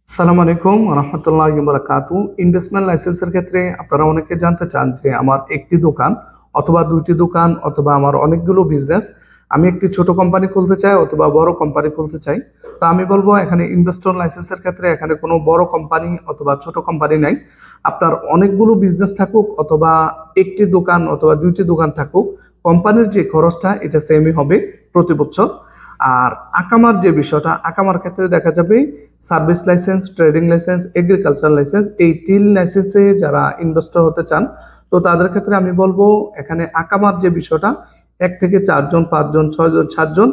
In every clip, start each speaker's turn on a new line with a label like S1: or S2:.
S1: আসসালামু আলাইকুম রহমতুল্লাহি ওয়া বারাকাতু। ইনভেস্টমেন্ট লাইসেন্সের ক্ষেত্রে আপনারা অনেকে জানতে চান যে আমার একটি দোকান অথবা দুইটি দোকান অথবা আমার অনেকগুলো বিজনেস, আমি একটি ছোট কোম্পানি খুলতে চাই অথবা বড় কোম্পানি খুলতে চাই। তো আমি বলবো এখানে ইনভেস্টর লাইসেন্সের ক্ষেত্রে এখানে কোনো বড় কোম্পানি অথবা ছোট কোম্পানি নাই। আপনার অনেকগুলো বিজনেস থাকুক অথবা একটি দোকান অথবা দুইটি দোকান থাকুক, কোম্পানির যে খরচটা এটা সেমই হবে প্রতি বছর। আর আকামার যে বিষয়টা, আকামার ক্ষেত্রে দেখা যাবে service licence, trading licence, agriculture licence, এই তিন লাইসেন্সে যারা ইনভেস্টর হতে চান, তো তাদের ক্ষেত্রে আমি বলবো এখানে আকামার যে বিষয়টা, 1 থেকে 4 জন, 5 জন, 6 জন, 7 জন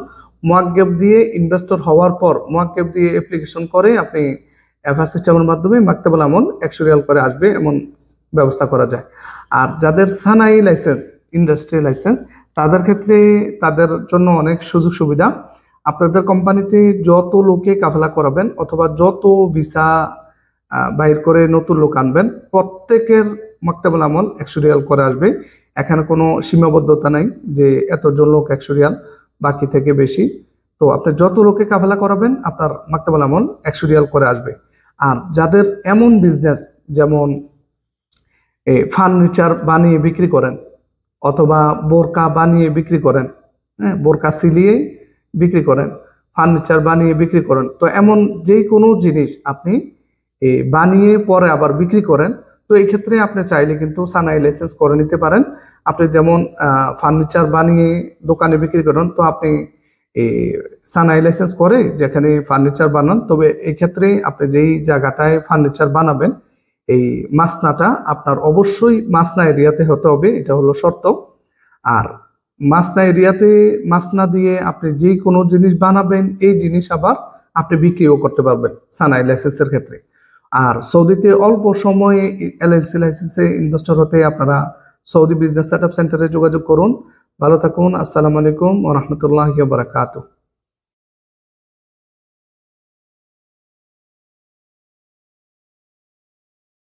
S1: মুয়াক্কেব দিয়ে ইনভেস্টর হওয়ার পর মুয়াক্কেব দিয়ে অ্যাপ্লিকেশন করে আপনি এফআর সিস্টেমের মাধ্যমে মাকতাবুল আমল 100 রিয়াল করে আসবে, এমন ব্যবস্থা করা যায়। আর যাদের সানাই লাইসেন্স, ইন্ডাস্ট্রি লাইসেন্স, তাদের ক্ষেত্রে তাদের জন্য অনেক সুযোগ সুবিধা। আপনাদের কোম্পানিতে যত লোকে কাফেলা করাবেন অথবা যত ভিসা বাইর করে নতুন লোক আনবেন, প্রত্যেকের মাকতাবুল আমল 100 রিয়াল করে আসবে। এখানে কোনো সীমাবদ্ধতা নাই যে এতজন লোক 100 রিয়াল, বাকি থেকে বেশি। তো আপনি যত লোকে কাফেলা করাবেন আপনার মাকতাবুল আমল 100 রিয়াল করে আসবে। আর যাদের এমন বিজনেস, যেমন ফার্নিচার বানিয়ে বিক্রি করেন অথবা বোরকা বানিয়ে বিক্রি করেন, হ্যাঁ, বোরকা সিলিয়ে বিক্রি করেন, ফার্নিচার বানিয়ে বিক্রি করেন, তো এমন যে কোনো জিনিস আপনি বানিয়ে পরে আবার বিক্রি করেন, তো এই ক্ষেত্রে আপনি চাইলে কিন্তু সানাই লাইসেন্স করে নিতে পারেন। আপনি যেমন ফার্নিচার বানিয়ে দোকানে বিক্রি করেন, তো আপনি এই সানাই লাইসেন্স করে যেখানে ফার্নিচার বানান, তবে এই ক্ষেত্রে আপনি যেই জায়গাটায় ফার্নিচার বানাবেন এই মাসনাটা আপনার অবশ্যই মাসনা এরিয়াতে হতে হবে, এটা হলো শর্ত। আর মাসনা এরিয়াতে মাসনা দিয়ে আপনি যে কোনো জিনিস বানাবেন, এই জিনিস আবার আপনি বিক্রিও করতে পারবেন সানাই লাইসেন্সের ক্ষেত্রে। আর সৌদিতে অল্প সময়ে এলএলসি লাইসেন্সে ইনভেস্টর হতে আপনারা সৌদি বিজনেস সেটআপ সেন্টারে যোগাযোগ করুন। ভালো থাকুন। আসসালামু আলাইকুম ওয়া রাহমাতুল্লাহি ওয়া বারাকাতুহু।